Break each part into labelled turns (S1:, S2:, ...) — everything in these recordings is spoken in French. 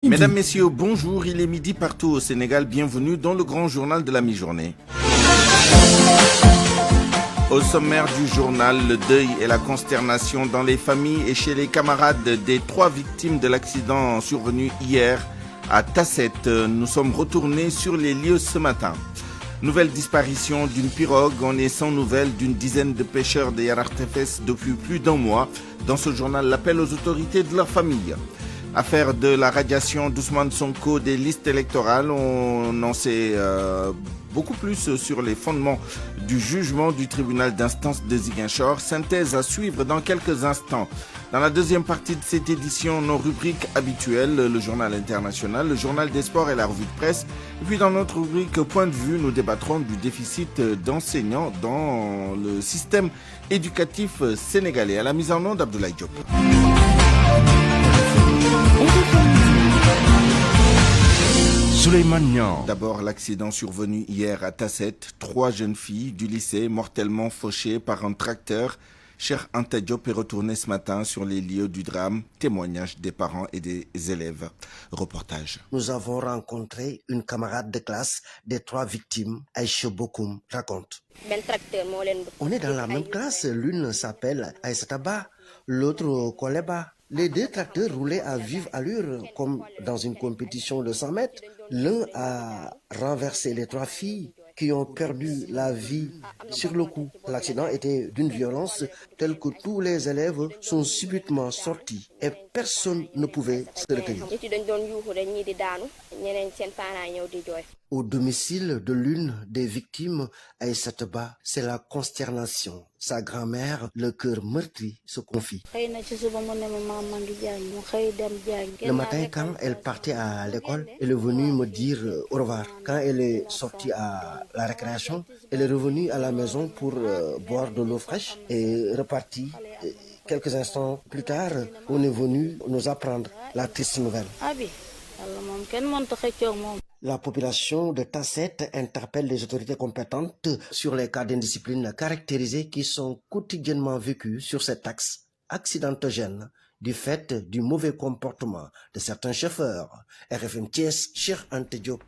S1: Mesdames, Messieurs, bonjour, il est midi partout au Sénégal, bienvenue dans le grand journal de la mi-journée. Au sommaire du journal, le deuil et la consternation dans les familles et chez les camarades des 3 victimes de l'accident survenu hier à Tasset. Nous sommes retournés sur les lieux ce matin. Nouvelle disparition d'une pirogue, on est sans nouvelles d'une dizaine de pêcheurs de Yarartefes depuis plus d'1 mois. Dans ce journal, l'appel aux autorités de leur famille. Affaire de la radiation d'Ousmane Sonko des listes électorales, on en sait beaucoup plus sur les fondements du jugement du tribunal d'instance de Ziguinchor. Synthèse à suivre dans quelques instants. Dans la deuxième partie de cette édition, nos rubriques habituelles, le journal international, le journal des sports et la revue de presse. Et puis dans notre rubrique Point de vue, nous débattrons du déficit d'enseignants dans le système éducatif sénégalais. À la mise en onde d'Abdoulaye Diop.
S2: Souleymane Niang.
S1: D'abord, l'accident survenu hier à Tasset. 3 jeunes filles du lycée mortellement fauchées par un tracteur. Cheikh Anta Diop est retourné ce matin sur les lieux du drame. Témoignages des parents et des élèves. Reportage.
S3: Nous avons rencontré une camarade de classe des 3 victimes. Aïcha Bokoum raconte. On est dans la même classe. L'une s'appelle Aïssata Ba, l'autre Koleba. Les 2 tracteurs roulaient à vive allure comme dans une compétition de 100 mètres. L'un a renversé les 3 filles qui ont perdu la vie sur le coup. L'accident était d'une violence telle que tous les élèves sont subitement sortis et personne ne pouvait se retenir. Au domicile de l'une des victimes, Aïssata Ba, c'est la consternation. Sa grand-mère, le cœur meurtri, se confie. Le matin, quand elle partait à l'école, elle est venue me dire au revoir. Quand elle est sortie à la récréation, elle est revenue à la maison pour boire de l'eau fraîche et repartie. Quelques instants plus tard, on est venu nous apprendre la triste nouvelle. La population de Tasset interpelle les autorités compétentes sur les cas d'indiscipline caractérisés qui sont quotidiennement vécus sur cet axe accidentogène du fait du mauvais comportement de certains chauffeurs. RFM Thiès, Cheikh Anta Diop.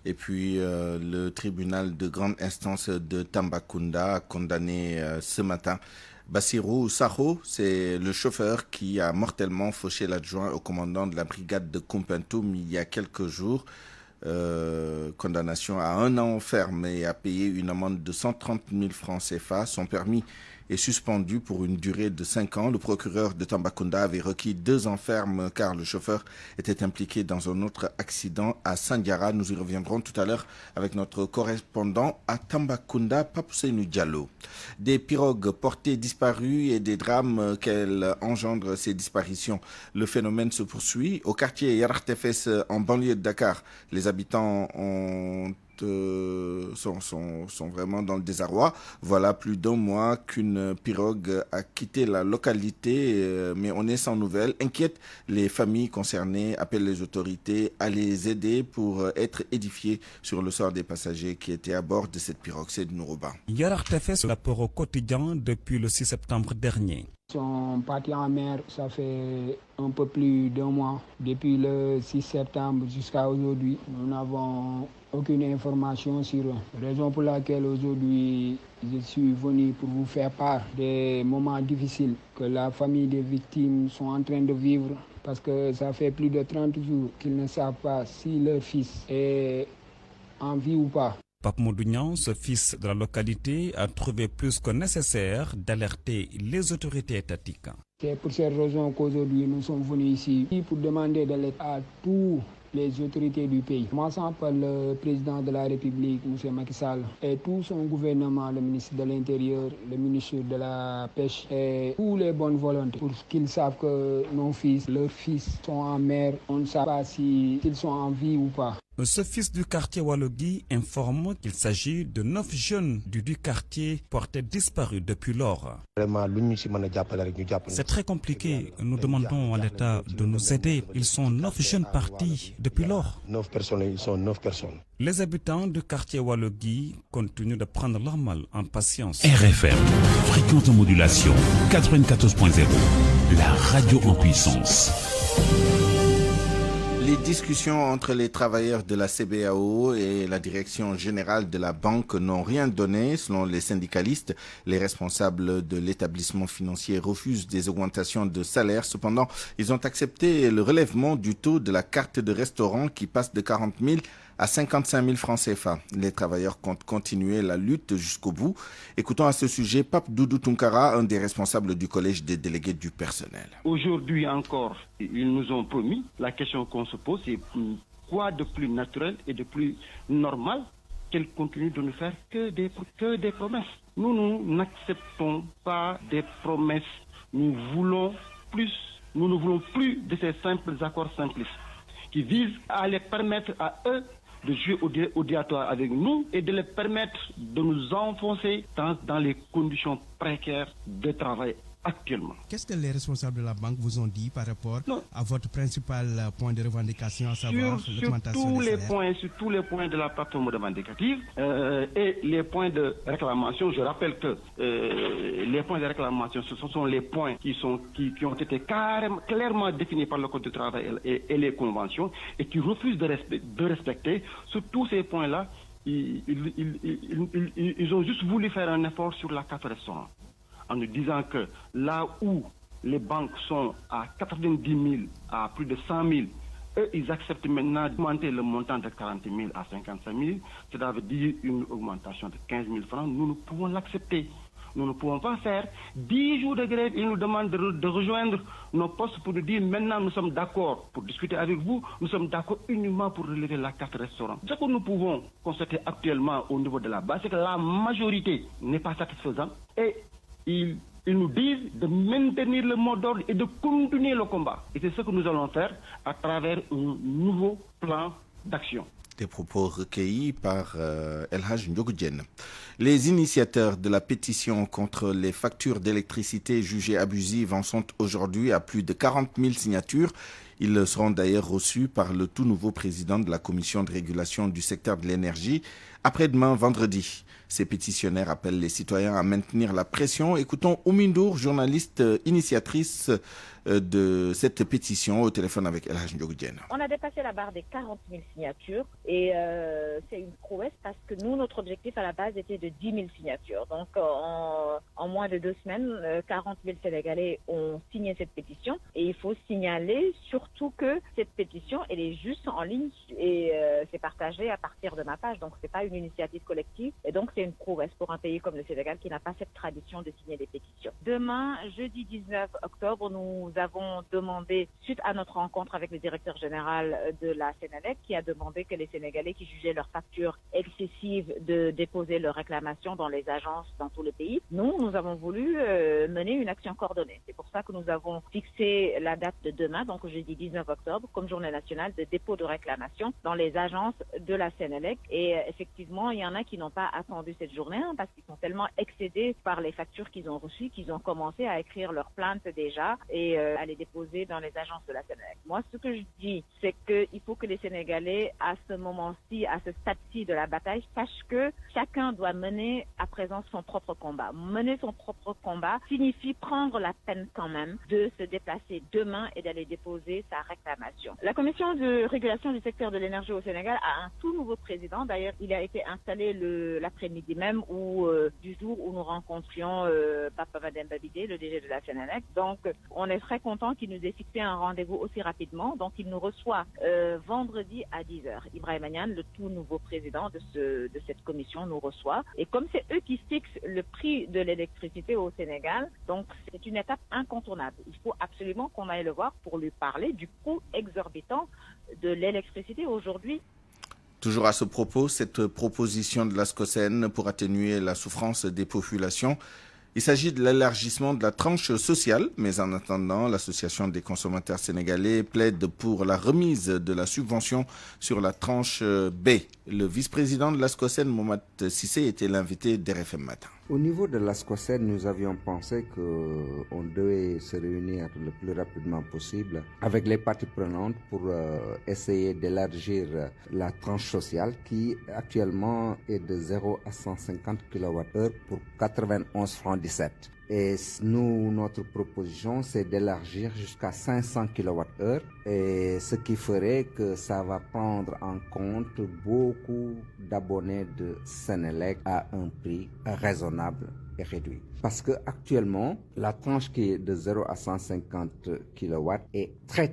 S1: Et puis le tribunal de grande instance de Tambacounda a condamné ce matin Bassirou Sakho, c'est le chauffeur qui a mortellement fauché l'adjoint au commandant de la brigade de Koumpentoum il y a quelques jours. Condamnation à 1 an ferme et à payer une amende de 130 000 francs CFA. Son permis est suspendu pour une durée de 5 ans. Le procureur de Tambacounda avait requis 2 ans ferme car le chauffeur était impliqué dans un autre accident à Sandiara. Nous y reviendrons tout à l'heure avec notre correspondant à Tambacounda, Papousseinou Diallo. Des pirogues portées disparues et des drames qu'elles engendrent ces disparitions. Le phénomène se poursuit. Au quartier Yarartefes, en banlieue de Dakar, les habitants sont vraiment dans le désarroi. Voilà plus d'1 mois qu'une pirogue a quitté la localité, mais on est sans nouvelles. Inquiète, les familles concernées appellent les autorités à les aider pour être édifiées sur le sort des passagers qui étaient à bord de cette pirogue. C'est Nourouba.
S4: Yarartefes rapport au quotidien depuis le 6 septembre dernier.
S5: Ils sont partis en mer, ça fait un peu plus d'1 mois. Depuis le 6 septembre jusqu'à aujourd'hui, nous n'avons aucune information sur eux. Raison pour laquelle aujourd'hui je suis venu pour vous faire part des moments difficiles que la famille des victimes sont en train de vivre parce que ça fait plus de 30 jours qu'ils ne savent pas si leur fils est en vie ou pas.
S4: Pape Modounian, ce fils de la localité, a trouvé plus que nécessaire d'alerter les autorités étatiques.
S5: C'est pour cette raison qu'aujourd'hui nous sommes venus ici pour demander de l'aide à tous les autorités du pays, commençant par le président de la République, M. Macky Sall, et tout son gouvernement, le ministre de l'Intérieur, le ministre de la Pêche, et tous les bonnes volontés, pour qu'ils savent que nos fils, leurs fils sont en mer, on ne sait pas s'ils sont en vie ou pas.
S4: Ce fils du quartier Walogui informe qu'il s'agit de 9 jeunes du quartier portés disparus depuis lors. C'est très compliqué. Nous demandons à l'État de nous aider. Ils sont 9 jeunes partis depuis lors.
S2: 9 personnes, ils sont 9 personnes.
S4: Les habitants du quartier Walogui continuent de prendre leur mal en patience.
S6: RFM, fréquente modulation 94.0, la radio en puissance.
S1: Les discussions entre les travailleurs de la CBAO et la direction générale de la banque n'ont rien donné. Selon les syndicalistes, les responsables de l'établissement financier refusent des augmentations de salaire. Cependant, ils ont accepté le relèvement du taux de la carte de restaurant qui passe de 40 000 à 55 000 francs CFA. Les travailleurs comptent continuer la lutte jusqu'au bout. Écoutons à ce sujet Pape Doudou Tunkara, un des responsables du collège des délégués du personnel.
S7: Aujourd'hui encore, ils nous ont promis. La question qu'on se pose, c'est quoi de plus naturel et de plus normal qu'elle continue de ne faire que des promesses. Nous n'acceptons pas des promesses. Nous ne voulons plus de ces simples accords simplistes qui visent à les permettre à eux de jouer au diatoire avec nous et de les permettre de nous enfoncer dans les conditions précaires de travail actuellement.
S8: Qu'est-ce que les responsables de la banque vous ont dit par rapport à votre principal point de revendication, à savoir l'augmentation des salaires?
S7: Sur tous les points de la plateforme revendicative et les points de réclamation, je rappelle que les points de réclamation, ce sont les points qui ont été clairement définis par le Code du travail et les conventions et qui refusent de respecter. Sur tous ces points-là, ils ont juste voulu faire un effort sur la carte restaurant, en nous disant que là où les banques sont à 90 000 à plus de 100 000, eux, ils acceptent maintenant d'augmenter le montant de 40 000 à 55 000. Ça veut dire une augmentation de 15 000 francs. Nous pouvons l'accepter. Nous ne pouvons pas faire 10 jours de grève. Ils nous demandent de rejoindre nos postes pour nous dire maintenant nous sommes d'accord pour discuter avec vous. Nous sommes d'accord uniquement pour relever la carte restaurant. Ce que nous pouvons constater actuellement au niveau de la base, c'est que la majorité n'est pas satisfaisante et ils nous disent de maintenir le mot d'ordre et de continuer le combat. Et c'est ce que nous allons faire à travers un nouveau plan d'action.
S1: Des propos recueillis par El Hadj Ndiogou Diène. Les initiateurs de la pétition contre les factures d'électricité jugées abusives en sont aujourd'hui à plus de 40 000 signatures. Ils seront d'ailleurs reçus par le tout nouveau président de la commission de régulation du secteur de l'énergie après-demain vendredi. Ces pétitionnaires appellent les citoyens à maintenir la pression. Écoutons Oumindour, journaliste initiatrice de cette pétition, au téléphone avec El Hadj Ndiogou Diène.
S9: On a dépassé la barre des 40 000 signatures et c'est une prouesse parce que nous, notre objectif à la base était de 10 000 signatures. Donc en moins de 2 semaines, 40 000 Sénégalais ont signé cette pétition et il faut signaler surtout que cette pétition, elle est juste en ligne et c'est partagé à partir de ma page. Donc c'est pas une initiative collective et donc c'est une prouesse pour un pays comme le Sénégal qui n'a pas cette tradition de signer des pétitions. Demain, jeudi 19 octobre, nous avons demandé, suite à notre rencontre avec le directeur général de la Sénélec, qui a demandé que les Sénégalais qui jugeaient leurs factures excessives de déposer leurs réclamations dans les agences dans tout le pays. Nous avons voulu mener une action coordonnée. C'est pour ça que nous avons fixé la date de demain, donc jeudi 19 octobre, comme journée nationale de dépôt de réclamation dans les agences de la Sénélec. Et effectivement, il y en a qui n'ont pas attendu cette journée parce qu'ils sont tellement excédés par les factures qu'ils ont reçues qu'ils ont commencé à écrire leurs plaintes déjà et à les déposer dans les agences de la Sénélec. Moi, ce que je dis, c'est qu'il faut que les Sénégalais, à ce moment-ci, à ce stade-ci de la bataille, sachent que chacun doit mener à présent son propre combat. Mener son propre combat signifie prendre la peine quand même de se déplacer demain et d'aller déposer sa réclamation. La commission de régulation du secteur de l'énergie au Sénégal a un tout nouveau président. D'ailleurs, il a été installé l'après-midi même du jour où nous rencontrions Papa Mademba Babide, le DG de la Sénélec. Donc, on est très content qu'il nous ait fixé un rendez-vous aussi rapidement. Donc, il nous reçoit vendredi à 10h. Ibrahima Niane, le tout nouveau président de cette commission, nous reçoit. Et comme c'est eux qui fixent le prix de l'électricité au Sénégal, donc c'est une étape incontournable. Il faut absolument qu'on aille le voir pour lui parler du coût exorbitant de l'électricité aujourd'hui.
S1: Toujours à ce propos, cette proposition de la SCOSEN pour atténuer la souffrance des populations, il s'agit de l'élargissement de la tranche sociale, mais en attendant, l'Association des consommateurs sénégalais plaide pour la remise de la subvention sur la tranche B. Le vice-président de la SCOSEN, Mohamed Sissé, était l'invité d'RFM Matin.
S10: Au niveau de la SCOSEN, nous avions pensé qu'on devait se réunir le plus rapidement possible avec les parties prenantes pour essayer d'élargir la tranche sociale qui actuellement est de 0 à 150 kWh pour 91 francs 17. Et nous, notre proposition, c'est d'élargir jusqu'à 500 kWh, et ce qui ferait que ça va prendre en compte beaucoup d'abonnés de Senelec à un prix raisonnable et réduit. Parce que actuellement, la tranche qui est de 0 à 150 kW est très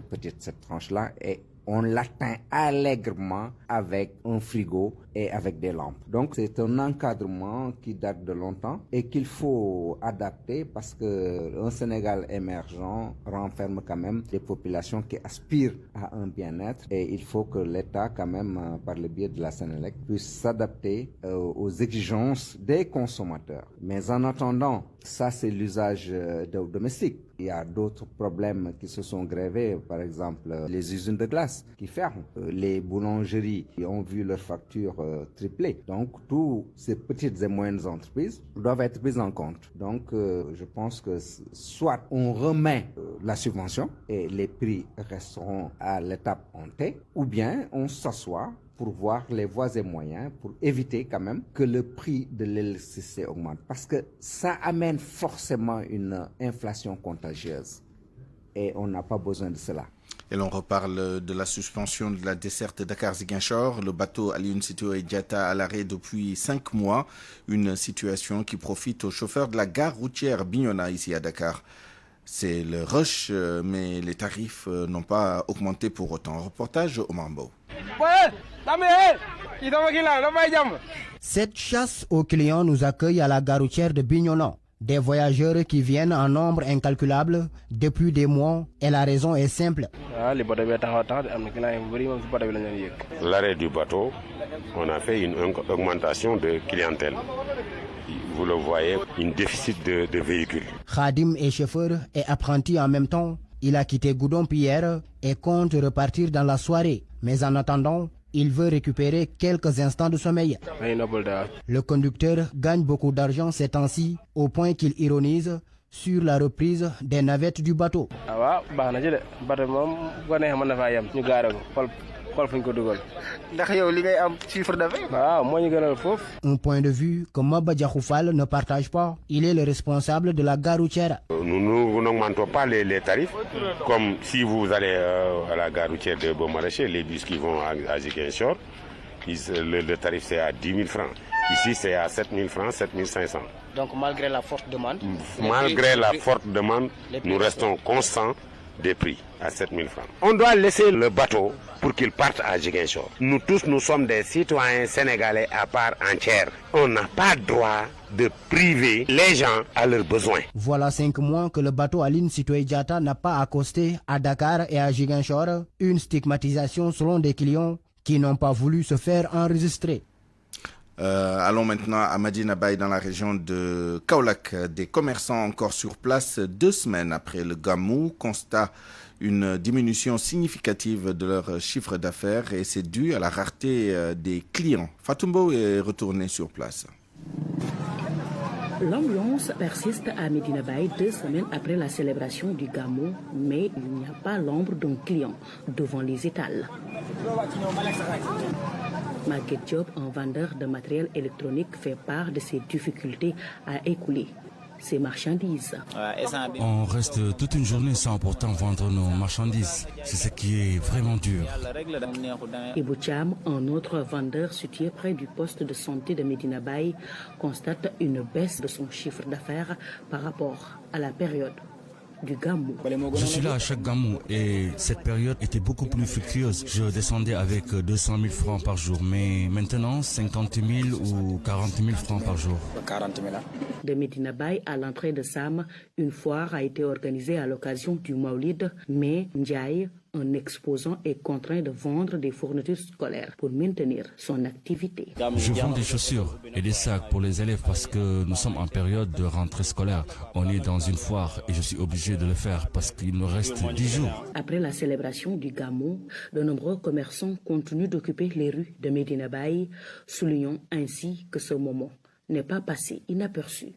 S10: petite, cette tranche-là, et on l'atteint allègrement avec un frigo et avec des lampes. Donc c'est un encadrement qui date de longtemps et qu'il faut adapter parce que un Sénégal émergent renferme quand même des populations qui aspirent à un bien-être, et il faut que l'État quand même, par le biais de la Senelec, puisse s'adapter aux exigences des consommateurs. Mais en attendant, ça c'est l'usage domestique. Il y a d'autres problèmes qui se sont grevés, par exemple les usines de glace qui ferment, les boulangeries qui ont vu leurs factures tripler. Donc toutes ces petites et moyennes entreprises doivent être prises en compte. Donc je pense que soit on remet la subvention et les prix resteront à l'étape en T, ou bien on s'assoit pour voir les voies et moyens pour éviter quand même que le prix de l'électricité augmente. Parce que ça amène forcément une inflation contagieuse. Et on n'a pas besoin de cela.
S1: Et l'on reparle de la suspension de la desserte Dakar-Ziguinchor. Le bateau Aline Sitoé Diatta à l'arrêt depuis 5 mois. Une situation qui profite aux chauffeurs de la gare routière Bignona ici à Dakar. C'est le rush, mais les tarifs n'ont pas augmenté pour autant. Reportage au Mambo.
S11: Cette chasse aux clients nous accueille à la gare routière de Bignona. Des voyageurs qui viennent en nombre incalculable depuis des mois, et la raison est simple.
S12: L'arrêt du bateau, on a fait une augmentation de clientèle. Vous le voyez, un déficit de véhicules.
S11: Khadim est chauffeur et apprenti en même temps. Il a quitté Goudomp hier et compte repartir dans la soirée. Mais en attendant, il veut récupérer quelques instants de sommeil. Le conducteur gagne beaucoup d'argent ces temps-ci, au point qu'il ironise sur la reprise des navettes du bateau. Un point de vue que Maba Diakhoufal ne partage pas. Il est le responsable de la gare routière.
S12: Nous n'augmentons pas les tarifs. Comme si vous allez à la gare routière de Beaumarchais, les bus qui vont à Ziguinchor, le tarif c'est à 10 000 francs. Ici c'est à 7 000 francs, 7 500.
S11: Donc malgré la forte demande,
S12: nous restons constants des prix à 7 000 francs. On doit laisser le bateau pour qu'il parte à Ziguinchor. Nous tous, nous sommes des citoyens sénégalais à part entière. On n'a pas droit de priver les gens à leurs besoins.
S11: Voilà 5 mois que le bateau Aline Sitoé Diatta n'a pas accosté à Dakar et à Ziguinchor. Une stigmatisation selon des clients qui n'ont pas voulu se faire enregistrer.
S1: Allons maintenant à Medina Baye dans la région de Kaolack. Des commerçants encore sur place 2 semaines après le Gamou constatent une diminution significative de leur chiffre d'affaires et c'est dû à la rareté des clients. Fatumbo est retourné sur place.
S13: L'ambiance persiste à Medina Baye 2 semaines après la célébration du Gamou, mais il n'y a pas l'ombre d'un client devant les étals. Maguette Diop, un vendeur de matériel électronique, fait part de ses difficultés à écouler ses marchandises.
S4: On reste toute une journée sans pourtant vendre nos marchandises. C'est ce qui est vraiment dur.
S13: Ibou Cham, un autre vendeur situé près du poste de santé de Medina Baye, constate une baisse de son chiffre d'affaires par rapport à la période du Gamou.
S4: Je suis là à chaque Gamou et cette période était beaucoup plus fructueuse. Je descendais avec 200 000 francs par jour, mais maintenant 50 000 ou 40 000 francs par jour.
S13: De Medina Baye à l'entrée de Sam, une foire a été organisée à l'occasion du Maulid, mais Ndiaye, un exposant, est contraint de vendre des fournitures scolaires pour maintenir son activité.
S4: Je vends des chaussures et des sacs pour les élèves parce que nous sommes en période de rentrée scolaire. On est dans une foire et je suis obligé de le faire parce qu'il me reste 10 jours.
S13: Après la célébration du Gamou, de nombreux commerçants continuent d'occuper les rues de Medina Baye, soulignant ainsi que ce moment n'est pas passé inaperçu.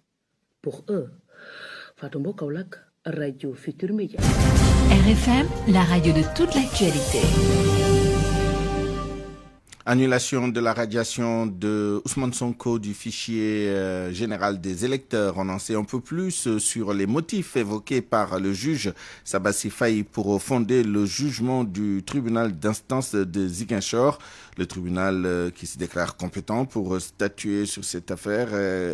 S13: Pour eux, Fatumbo Kaolack, Radio Futur Média.
S14: RFM, la radio de toute l'actualité.
S1: Annulation de la radiation de Ousmane Sonko du fichier général des électeurs. On en sait un peu plus sur les motifs évoqués par le juge Sabassi Faye pour fonder le jugement du tribunal d'instance de Ziguinchor. Le tribunal qui se déclare compétent pour statuer sur cette affaire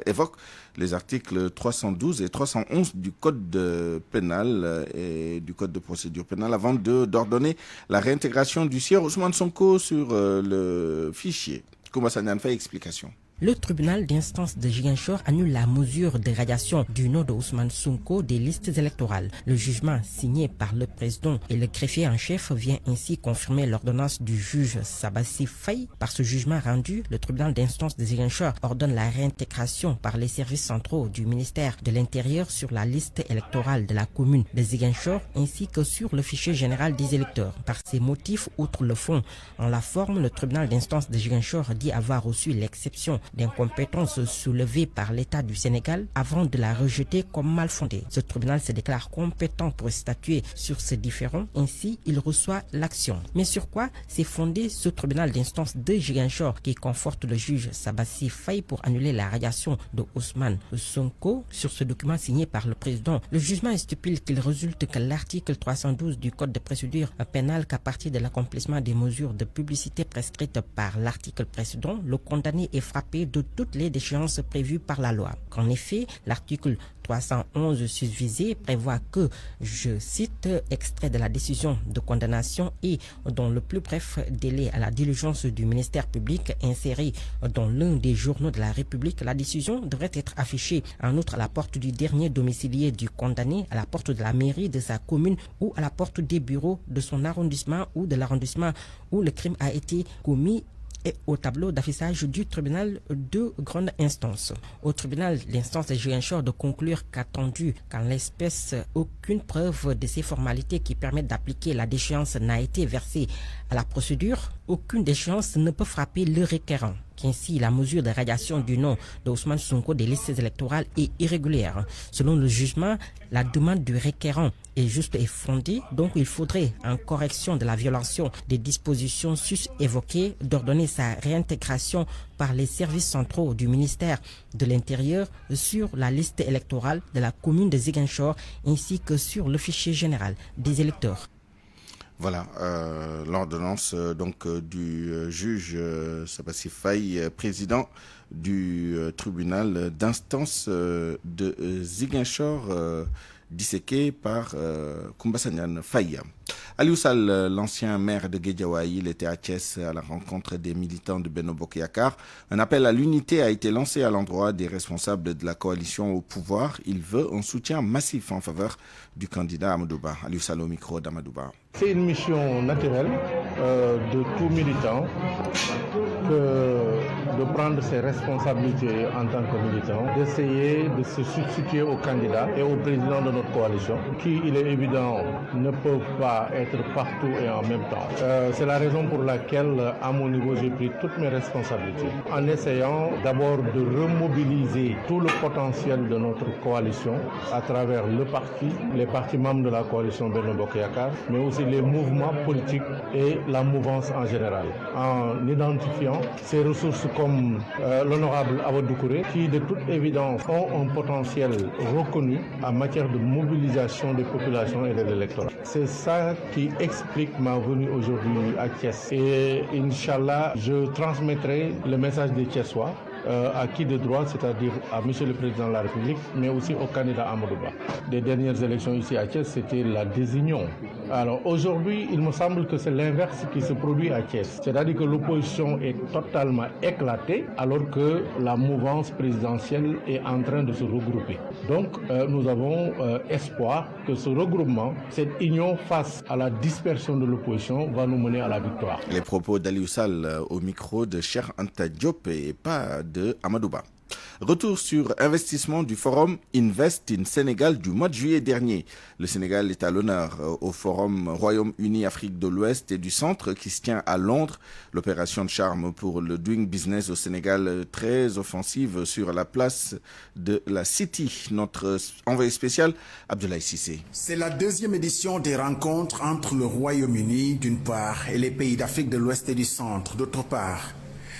S1: évoque les articles 312 et 311 du code pénal et du code de procédure pénale avant d'ordonner la réintégration du sieur Ousmane Sonko sur le fichier. Koumba Sanyan fait explication.
S14: Le tribunal d'instance de Ziguinchor annule la mesure de radiation du nom de Ousmane Sonko des listes électorales. Le jugement signé par le président et le greffier en chef vient ainsi confirmer l'ordonnance du juge Sabassi Faye. Par ce jugement rendu, le tribunal d'instance de Ziguinchor ordonne la réintégration par les services centraux du ministère de l'Intérieur sur la liste électorale de la commune de Ziguinchor ainsi que sur le fichier général des électeurs. Par ces motifs, outre le fond, en la forme, le tribunal d'instance de Ziguinchor dit avoir reçu l'exception d'incompétence soulevée par l'État du Sénégal avant de la rejeter comme mal fondée. Ce tribunal se déclare compétent pour statuer sur ces différends, ainsi il reçoit l'action. Mais sur quoi s'est fondé ce tribunal d'instance de Ziguinchor qui conforte le juge Sabassi Faye pour annuler la radiation de Ousmane Sonko? Sur ce document signé par le président, le jugement stipule qu'il résulte que l'article 312 du code de procédure pénale qu'à partir de l'accomplissement des mesures de publicité prescrites par l'article précédent, le condamné est frappé de toutes les déchéances prévues par la loi. En effet, l'article 311 susvisé prévoit que, je cite, extrait de la décision de condamnation et dans le plus bref délai à la diligence du ministère public inséré dans l'un des journaux de la République, la décision devrait être affichée en outre à la porte du dernier domicilié du condamné, à la porte de la mairie de sa commune ou à la porte des bureaux de son arrondissement ou de l'arrondissement où le crime a été commis et au tableau d'affichage du tribunal de grande instance. Au tribunal d'instance de Ziguinchor de conclure qu'attendu qu'en l'espèce aucune preuve de ces formalités qui permettent d'appliquer la déchéance n'a été versée à la procédure, aucune déchéance ne peut frapper le requérant. Qu'ainsi la mesure de radiation du nom de Ousmane Sonko des listes électorales est irrégulière. Selon le jugement, la demande du requérant est juste et fondée, donc il faudrait, en correction de la violation des dispositions sus-évoquées, d'ordonner sa réintégration par les services centraux du ministère de l'Intérieur sur la liste électorale de la commune de Ziguinchor ainsi que sur le fichier général des électeurs.
S1: Voilà, l'ordonnance du juge Sabassi Faye, président du tribunal d'instance de Ziguinchor, disséqué par Koumba Sanyan Faye. Aliou Sall, l'ancien maire de Guédiawaye, il était à Thiès à la rencontre des militants de Benno Bokk Yakaar. Un appel à l'unité a été lancé à l'endroit des responsables de la coalition au pouvoir. Il veut un soutien massif en faveur du candidat Amadou Ba. Aliou Sall au micro d'Amadou Ba.
S2: C'est une mission naturelle de tout militant de prendre ses responsabilités en tant que militant, d'essayer de se substituer au candidat et au président de notre coalition, qui, il est évident, ne peuvent pas être partout et en même temps. C'est la raison pour laquelle, à mon niveau, j'ai pris toutes mes responsabilités, en essayant d'abord de remobiliser tout le potentiel de notre coalition à travers le parti, les partis membres de la coalition Benno Bokk Yakaar, mais aussi les mouvements politiques et la mouvance en général, en identifiant ces ressources comme l'honorable Awa Doucouré, qui de toute évidence ont un potentiel reconnu en matière de mobilisation des populations et de l'électorat. C'est ça qui explique ma venue aujourd'hui à Thiès. Et Inch'Allah, je transmettrai le message des Thiessois à qui de droit, c'est-à-dire à M. le Président de la République, mais aussi au candidat Amadou Ba. Les dernières élections ici à Thiès, c'était la désunion. Alors aujourd'hui, il me semble que c'est l'inverse qui se produit à Thiès. C'est-à-dire que l'opposition est totalement éclatée, alors que la mouvance présidentielle est en train de se regrouper. Donc nous avons espoir que ce regroupement, cette union face à la dispersion de l'opposition, va nous mener à la victoire.
S1: Les propos d'Aliou Sall au micro de Cheikh Anta Diop et pas de Amadou Ba. Retour sur investissement du forum Invest in Sénégal du mois de juillet dernier. Le Sénégal est à l'honneur au forum Royaume-Uni-Afrique de l'Ouest et du Centre qui se tient à Londres. L'opération de charme pour le Doing Business au Sénégal, très offensive sur la place de la City. Notre envoyé spécial, Abdoulaye Cissé.
S15: C'est la deuxième édition des rencontres entre le Royaume-Uni d'une part et les pays d'Afrique de l'Ouest et du Centre d'autre part.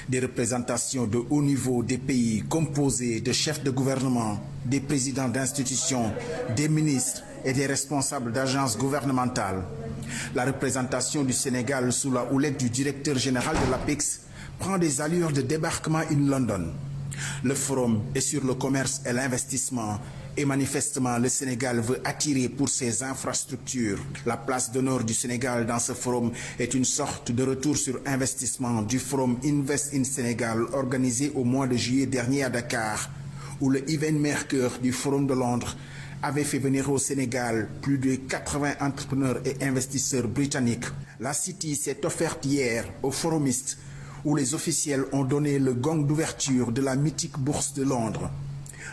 S15: Des représentations de haut niveau des pays composés de chefs de gouvernement, des présidents d'institutions, des ministres et des responsables d'agences gouvernementales. La représentation du Sénégal sous la houlette du directeur général de l'APEX prend des allures de débarquement in London. Le forum est sur le commerce et l'investissement et manifestement le Sénégal veut attirer pour ses infrastructures. La place d'honneur du Sénégal dans ce forum est une sorte de retour sur investissement du forum Invest in Sénégal organisé au mois de juillet dernier à Dakar, où le Even Mercure du forum de Londres avait fait venir au Sénégal plus de 80 entrepreneurs et investisseurs britanniques. La City s'est offerte hier aux forumistes où les officiels ont donné le gong d'ouverture de la mythique bourse de Londres.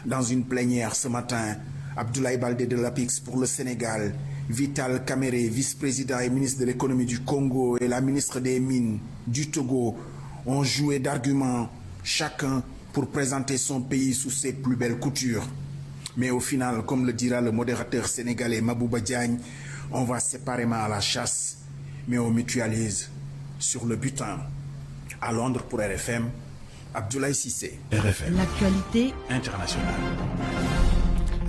S15: Dans une plénière ce matin, Abdoulaye Baldé de l'APEX pour le Sénégal, Vital Kamere, vice-président et ministre de l'économie du Congo, et la ministre des Mines du Togo ont joué d'arguments, chacun pour présenter son pays sous ses plus belles coutures. Mais au final, comme le dira le modérateur sénégalais Mabouba Diagne, on va séparément à la chasse, mais on mutualise sur le butin. À Londres pour RFM, Abdoulaye Cissé.
S1: RFM.
S16: L'actualité
S1: internationale.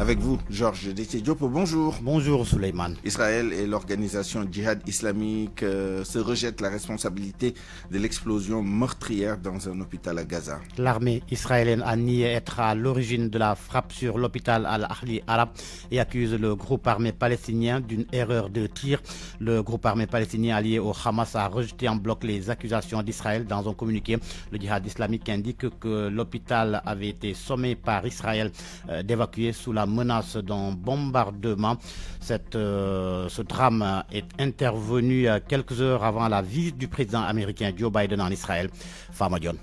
S1: Avec vous, Georges Détié-Diop, bonjour.
S17: Bonjour, Souleymane.
S1: Israël et l'organisation Djihad islamique se rejettent la responsabilité de l'explosion meurtrière dans un hôpital à Gaza.
S17: L'armée israélienne a nié être à l'origine de la frappe sur l'hôpital Al-Ahli Arab et accuse le groupe armé palestinien d'une erreur de tir. Le groupe armé palestinien allié au Hamas a rejeté en bloc les accusations d'Israël. Dans un communiqué, le Djihad islamique indique que l'hôpital avait été sommé par Israël d'évacuer sous la menace d'un bombardement. Ce drame est intervenu quelques heures avant la visite du président américain Joe Biden en Israël. Fama Dione.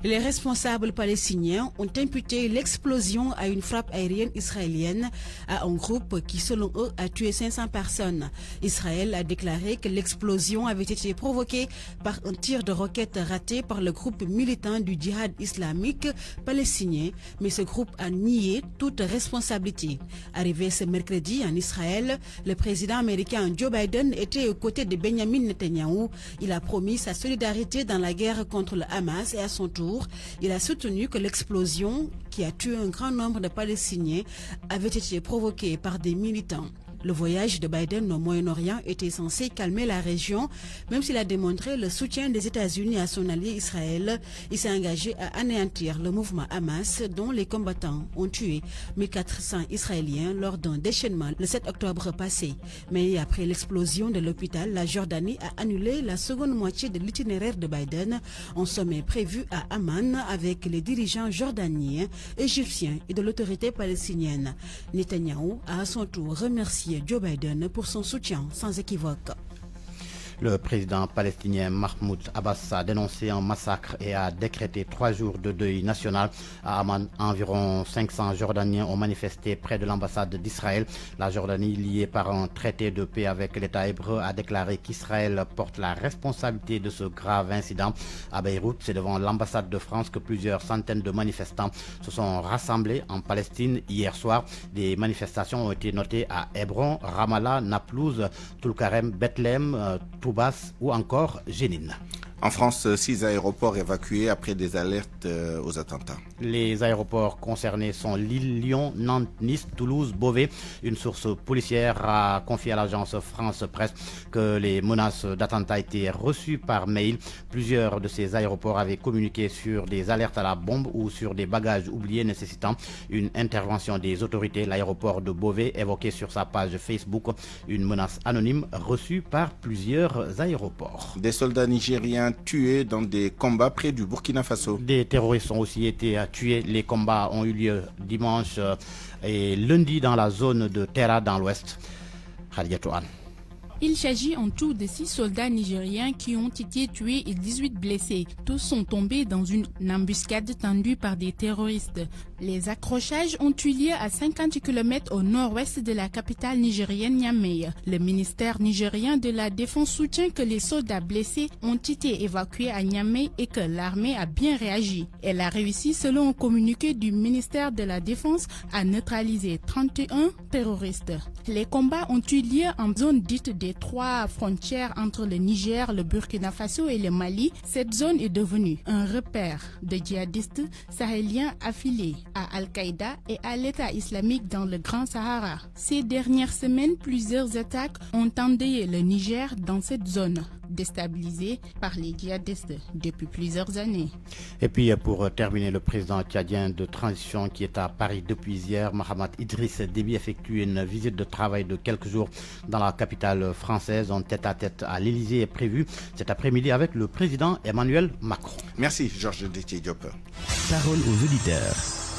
S16: Les responsables palestiniens ont imputé l'explosion à une frappe aérienne israélienne à un groupe qui, selon eux, a tué 500 personnes. Israël a déclaré que l'explosion avait été provoquée par un tir de roquette raté par le groupe militant du djihad islamique palestinien, mais ce groupe a nié toute responsabilité. Arrivé ce mercredi en Israël, le président américain Joe Biden était aux côtés de Benjamin Netanyahou. Il a promis sa solidarité dans la guerre contre le Hamas et à son tour, il a soutenu que l'explosion qui a tué un grand nombre de Palestiniens avait été provoquée par des militants. Le voyage de Biden au Moyen-Orient était censé calmer la région, même s'il a démontré le soutien des États-Unis à son allié Israël. Il s'est engagé à anéantir le mouvement Hamas, dont les combattants ont tué 1400 Israéliens lors d'un déchaînement le 7 octobre passé. Mais après l'explosion de l'hôpital, la Jordanie a annulé la seconde moitié de l'itinéraire de Biden, un sommet prévu à Amman avec les dirigeants jordaniens, égyptiens et de l'autorité palestinienne. Netanyahou a à son tour remercié Joe Biden pour son soutien sans équivoque.
S17: Le président palestinien Mahmoud Abbas a dénoncé un massacre et a décrété 3 jours de deuil national à Amman. Environ 500 Jordaniens ont manifesté près de l'ambassade d'Israël. La Jordanie, liée par un traité de paix avec l'État hébreu, a déclaré qu'Israël porte la responsabilité de ce grave incident. À Beyrouth, c'est devant l'ambassade de France que plusieurs centaines de manifestants se sont rassemblés en Palestine hier soir. Des manifestations ont été notées à Hébron, Ramallah, Naplouse, Tulkarem, Bethléem, Toubas ou encore Jénine.
S1: En France, 6 aéroports évacués après des alertes aux attentats.
S17: Les aéroports concernés sont Lille, Lyon, Nantes, Nice, Toulouse, Beauvais. Une source policière a confié à l'agence France Presse que les menaces d'attentats étaient reçues par mail. Plusieurs de ces aéroports avaient communiqué sur des alertes à la bombe ou sur des bagages oubliés nécessitant une intervention des autorités. L'aéroport de Beauvais évoquait sur sa page Facebook une menace anonyme reçue par plusieurs aéroports.
S1: Des soldats nigériens tués dans des combats près du Burkina Faso.
S17: Des terroristes ont aussi été tués. Les combats ont eu lieu dimanche et lundi dans la zone de Terra dans l'ouest. Khadijatou Anne.
S18: Il s'agit en tout de 6 soldats nigériens qui ont été tués et 18 blessés. Tous sont tombés dans une embuscade tendue par des terroristes. Les accrochages ont eu lieu à 50 km au nord-ouest de la capitale nigérienne Niamey. Le ministère nigérien de la Défense soutient que les soldats blessés ont été évacués à Niamey et que l'armée a bien réagi. Elle a réussi, selon un communiqué du ministère de la Défense, à neutraliser 31 terroristes. Les combats ont eu lieu en zone dite des 3 frontières entre le Niger, le Burkina Faso et le Mali. Cette zone est devenue un repère de djihadistes sahéliens affiliés à Al-Qaïda et à l'État islamique dans le Grand Sahara. Ces dernières semaines, plusieurs attaques ont endeuillé le Niger dans cette zone, déstabilisée par les djihadistes depuis plusieurs années.
S17: Et puis pour terminer, le président tchadien de transition qui est à Paris depuis hier, Mohamed Idriss Déby, effectue une visite de travail de quelques jours dans la capitale française. Un tête-à-tête à l'Élysée est prévu cet après-midi avec le président Emmanuel Macron.
S1: Merci Georges Détié Diop.
S6: Parole aux auditeurs.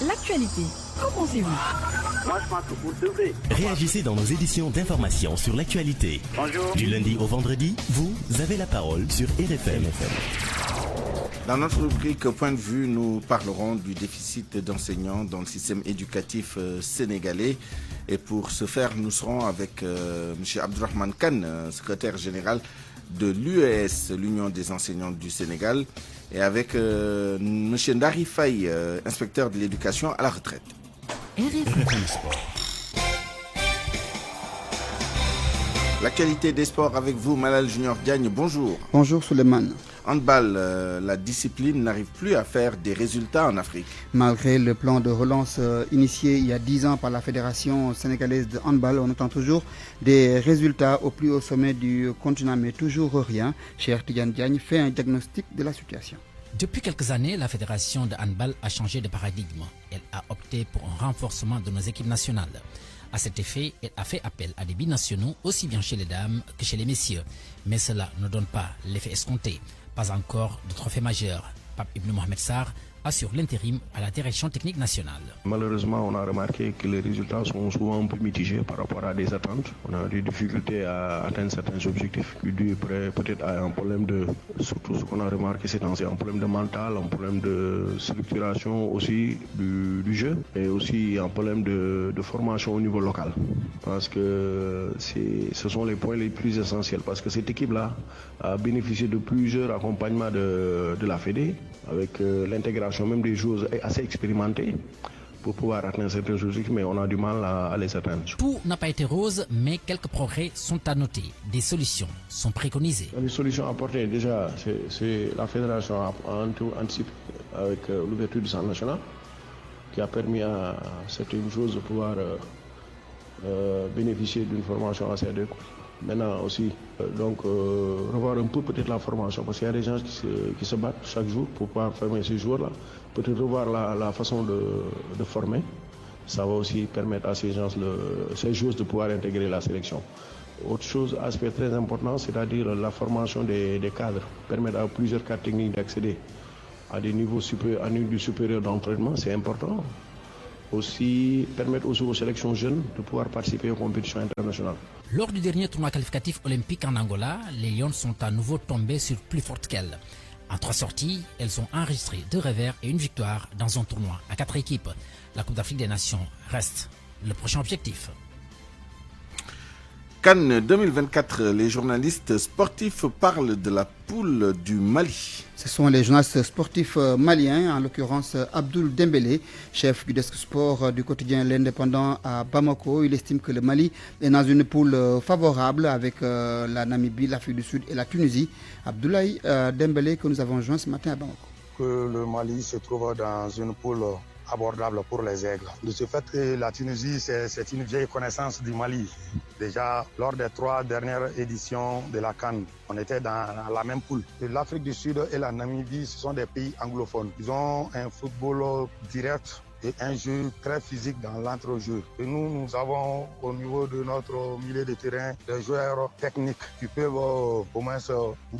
S19: L'actualité, qu'en pensez-vous?
S20: Moi, je pense que vous devez.
S6: Réagissez dans nos éditions d'information sur l'actualité.
S20: Bonjour.
S6: Du lundi au vendredi, vous avez la parole sur RFM.
S1: Dans notre rubrique Point de vue, nous parlerons du déficit d'enseignants dans le système éducatif sénégalais. Et pour ce faire, nous serons avec M. Abdourahmane Kane, secrétaire général de l'UES, l'Union des enseignants du Sénégal, et avec M. Ndari Faye, inspecteur de l'éducation à la retraite.
S6: RFM Sport.
S1: L'actualité des sports avec vous, Malal Junior Diagne, bonjour.
S21: Bonjour Souleymane.
S1: Handball, la discipline n'arrive plus à faire des résultats en Afrique.
S21: Malgré le plan de relance initié il y a 10 ans par la Fédération sénégalaise de handball, on attend toujours des résultats au plus haut sommet du continent, mais toujours rien. Cheikh Tidiane Diagne fait un diagnostic de la situation.
S22: Depuis quelques années, la Fédération de handball a changé de paradigme. Elle a opté pour un renforcement de nos équipes nationales. À cet effet, elle a fait appel à des binationaux aussi bien chez les dames que chez les messieurs. Mais cela ne donne pas l'effet escompté. Pas encore de trophée majeur. Pape Ibn Mohamed Sarr assure l'intérim à la direction technique nationale.
S23: Malheureusement, on a remarqué que les résultats sont souvent un peu mitigés par rapport à des attentes. On a des difficultés à atteindre certains objectifs qui durent peut-être à un problème de... Surtout ce qu'on a remarqué, c'est un problème de mental, un problème de structuration aussi du jeu et aussi un problème de formation au niveau local. Parce que ce sont les points les plus essentiels. Parce que cette équipe-là a bénéficié de plusieurs accompagnements de la Fédé avec l'intégration même des joueurs assez expérimentés pour pouvoir atteindre certains objectifs, mais on a du mal à les atteindre.
S22: Tout n'a pas été rose, mais quelques progrès sont à noter. Des solutions sont préconisées.
S23: Les solutions apportées, déjà, c'est la fédération a anticipé avec l'ouverture du centre national, qui a permis à certaines choses de pouvoir bénéficier d'une formation assez adéquate. Maintenant aussi, revoir un peu peut-être la formation, parce qu'il y a des gens qui se battent chaque jour pour pouvoir former ces joueurs-là. Peut-être revoir la façon de former. Ça va aussi permettre à ces joueurs de pouvoir intégrer la sélection. Autre chose, aspect très important, c'est-à-dire la formation des cadres. Permettre à plusieurs cadres techniques d'accéder à des niveaux supérieurs d'entraînement, c'est important. Aussi permettre aux sélections jeunes de pouvoir participer aux compétitions internationales.
S22: Lors du dernier tournoi qualificatif olympique en Angola, les Lions sont à nouveau tombés sur plus forte qu'elles. En 3 sorties, elles ont enregistré 2 revers et une victoire dans un tournoi à 4 équipes. La Coupe d'Afrique des Nations reste le prochain objectif.
S1: Cannes 2024, les journalistes sportifs parlent de la poule du Mali.
S21: Ce sont les journalistes sportifs maliens, en l'occurrence Abdoul Dembélé, chef du desk sport du quotidien L'Indépendant à Bamako. Il estime que le Mali est dans une poule favorable avec la Namibie, l'Afrique du Sud et la Tunisie. Abdoulaye Dembélé que nous avons joint ce matin à Bamako.
S24: Que le Mali se trouve dans une poule abordable pour les aigles. De ce fait que la Tunisie, c'est une vieille connaissance du Mali. Déjà, lors des 3 dernières éditions de la CAN, on était dans la même poule. L'Afrique du Sud et la Namibie, ce sont des pays anglophones. Ils ont un football direct et un jeu très physique dans l'entrejeu. Et nous avons au niveau de notre milieu de terrain des joueurs techniques qui peuvent au moins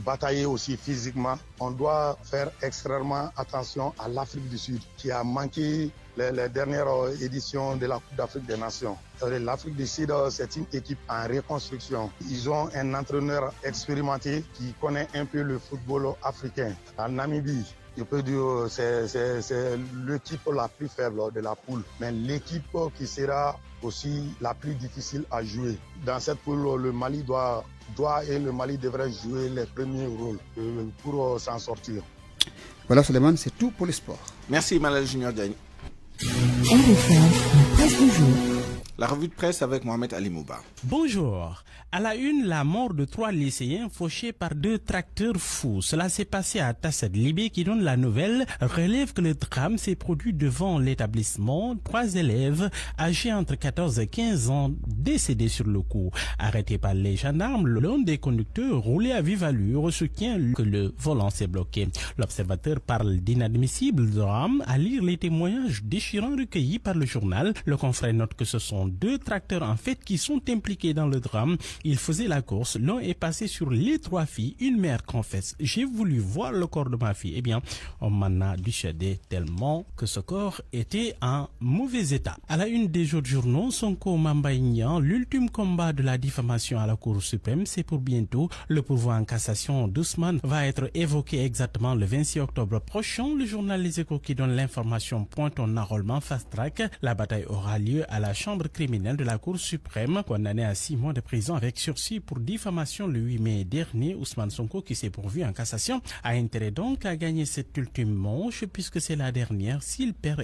S24: batailler aussi physiquement. On doit faire extrêmement attention à l'Afrique du Sud qui a manqué les dernières éditions de la Coupe d'Afrique des Nations. L'Afrique du Sud, c'est une équipe en reconstruction. Ils ont un entraîneur expérimenté qui connaît un peu le football africain. En Namibie, je peux dire c'est l'équipe la plus faible de la poule, mais l'équipe qui sera aussi la plus difficile à jouer. Dans cette poule, le Mali le Mali devrait jouer les premiers rôles pour s'en sortir.
S21: Voilà Suleiman, c'est tout pour les sports.
S1: Merci Malal Junior Diagne. La revue de presse avec Mohamed Ali Mouba.
S3: Bonjour. À la une, la mort de 3 lycéens fauchés par 2 tracteurs fous. Cela s'est passé à Tasset. Libé qui donne la nouvelle relève que le drame s'est produit devant l'établissement. 3 élèves âgés entre 14 et 15 ans décédés sur le coup. Arrêtés par les gendarmes, l'un des conducteurs roulait à vive allure, soutient que le volant s'est bloqué. L'observateur parle d'inadmissible drame. À lire les témoignages déchirants recueillis par le journal, le confrère note que ce sont 2 tracteurs en fait qui sont impliqués dans le drame. Ils faisaient la course, l'un est passé sur les 3 filles. Une mère confesse: j'ai voulu voir le corps de ma fille. Eh bien, on m'en a déchiré tellement que ce corps était en mauvais état. À la une des autres journaux, Sonko Mamba Ignan, l'ultime combat de la diffamation à la Cour suprême, c'est pour bientôt. Le pourvoi en cassation d'Ousmane va être évoqué exactement le 26 octobre prochain. Le journal Les Échos qui donne l'information pointe en enrôlement fast-track. La bataille aura lieu à la chambre criminelle de la Cour suprême, condamné à 6 mois de prison avec sursis pour diffamation le 8 mai dernier. Ousmane Sonko, qui s'est pourvu en cassation, a intérêt donc à gagner cette ultime manche puisque c'est la dernière. S'il perd,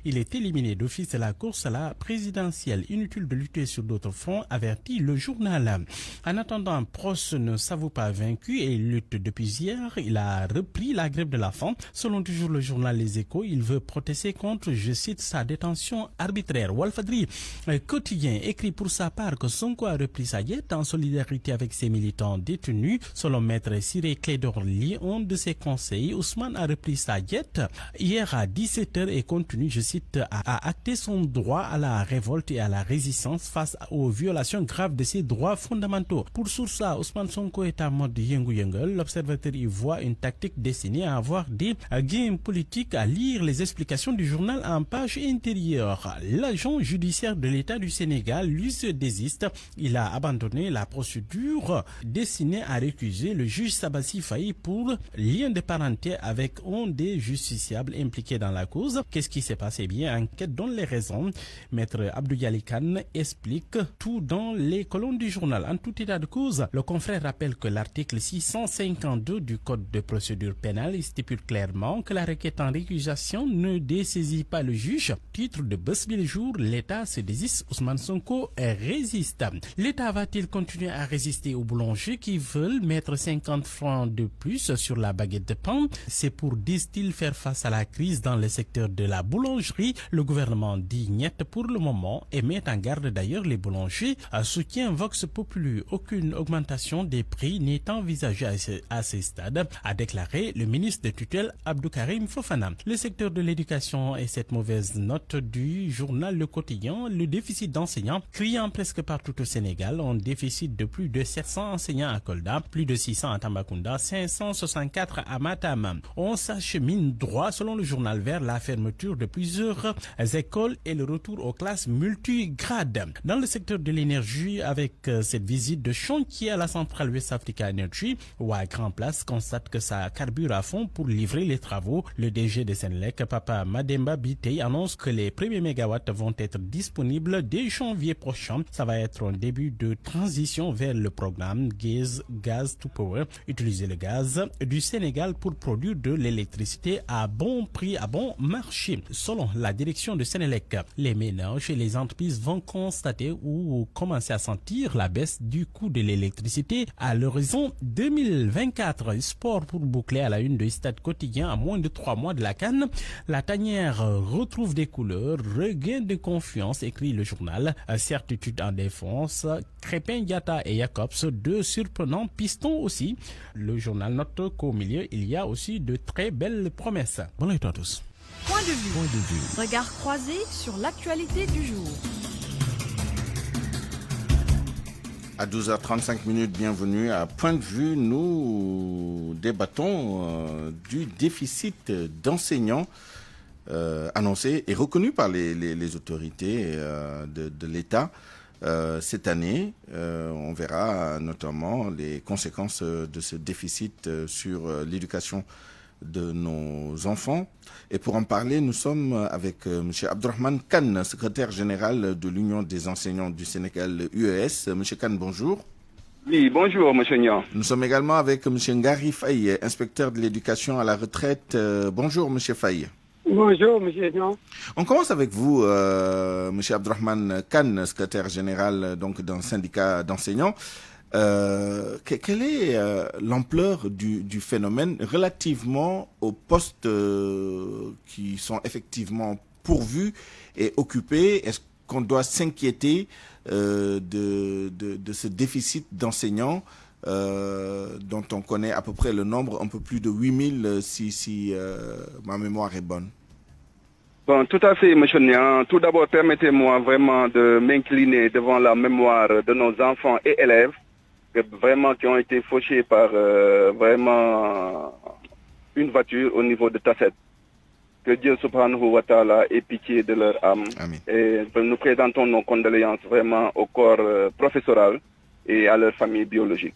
S3: il est éliminé d'office de la course à la présidentielle. Inutile de lutter sur d'autres fronts, avertit le journal. En attendant, Prost ne s'avoue pas vaincu et lutte depuis hier. Il a repris la grève de la faim. Selon toujours le journal Les Échos, il veut protester contre, je cite, sa détention arbitraire. Walfadri quotidien écrit pour sa part que Sonko a repris sa diète en solidarité avec ses militants détenus. Selon maître Cyril Clédorli, un de ses conseils, Ousmane a repris sa diète hier à 17h et continue, je cite, à acter son droit à la révolte et à la résistance face aux violations graves de ses droits fondamentaux. Pour source, Ousmane Sonko est en mode yengu-yengel. L'observateur y voit une tactique destinée à avoir des gains politiques. À lire les explications du journal en page intérieure. L'agent judiciaire de l'État du Sénégal, lui, se désiste. Il a abandonné la procédure destinée à récuser le juge Sabassi Faye pour lien de parenté avec un des justiciables impliqués dans la cause. Qu'est-ce qui s'est passé? Bien, enquête donne les raisons. Maître Abdou Yali Khan explique tout dans les colonnes du journal. En tout état de cause, le confrère rappelle que l'article 652 du Code de procédure pénale stipule clairement que la requête en récusation ne dessaisit pas le juge. Titre de Bosby le jour, l'État se désiste, Ousmane Sonko résiste. L'État va-t-il continuer à résister aux boulangers qui veulent mettre 50 francs de plus sur la baguette de pain? C'est pour, disent-ils, faire face à la crise dans le secteur de la boulangerie. Le gouvernement dit niet pour le moment et met en garde d'ailleurs les boulangers. Soutien Vox Populi, aucune augmentation des prix n'est envisagée à ce stade, a déclaré le ministre de tutelle Abdou Karim Fofana. Le secteur de l'éducation et cette mauvaise note du journal Le Quotidien, le déficit d'enseignants criant presque partout au Sénégal, un déficit de plus de 700 enseignants à Kolda, plus de 600 à Tambacounda, 564 à Matam. On s'achemine droit, selon le journal, vers la fermeture de plusieurs écoles et le retour aux classes multigrades. Dans le secteur de l'énergie, avec cette visite de chantier à la centrale West Africa Energy, où à Grand Place constate que ça carbure à fond pour livrer les travaux. Le DG de Senelec, Papa Mademba Bitey, annonce que les premiers mégawatts vont être disponibles dès janvier prochain. Ça va être un début de transition vers le programme Gaz to Power. Utiliser le gaz du Sénégal pour produire de l'électricité à bon prix, à bon marché. Selon la direction de Senelec, les ménages et les entreprises vont constater ou commencer à sentir la baisse du coût de l'électricité à l'horizon 2024. Sport pour boucler à la une de Stade Quotidien à moins de 3 mois de la CAN. La tanière retrouve des couleurs, regain de confiance, écrit le journal. Certitude en défense, Crépin, Diatta et Jacobs, 2 surprenants pistons aussi. Le journal note qu'au milieu, il y a aussi de très belles promesses. Bonne nuit à tous.
S19: Point de vue. Regard croisé sur l'actualité du jour.
S1: À 12h35, bienvenue à Point de vue. Nous débattons du déficit d'enseignants annoncé et reconnu par les autorités de l'État. Cette année, on verra notamment les conséquences de ce déficit sur l'éducation de nos enfants. Et pour en parler, nous sommes avec M. Abdourahmane Kane, secrétaire général de l'Union des enseignants du Sénégal, UES. M. Kane, bonjour.
S5: Oui, bonjour, M. Nian.
S1: Nous sommes également avec M. Ngari Faye, inspecteur de l'éducation à la retraite. Bonjour, M. Faye.
S7: Bonjour, M. Nian.
S1: On commence avec vous, M. Abdourahmane Kane, secrétaire général d'un syndicat d'enseignants. Quelle est l'ampleur du phénomène relativement aux postes qui sont effectivement pourvus et occupés? Est-ce qu'on doit s'inquiéter de ce déficit d'enseignants dont on connaît à peu près le nombre, un peu plus de 8000 si ma mémoire est bonne?
S5: Bon, tout à fait, M. Nian. Tout d'abord, permettez-moi vraiment de m'incliner devant la mémoire de nos enfants et élèves vraiment qui ont été fauchés par vraiment une voiture au niveau de Tasset. Que Dieu subhanahu wa ta'ala ait pitié de leur âme. Amen. Et nous présentons nos condoléances vraiment au corps professoral et à leur famille biologique.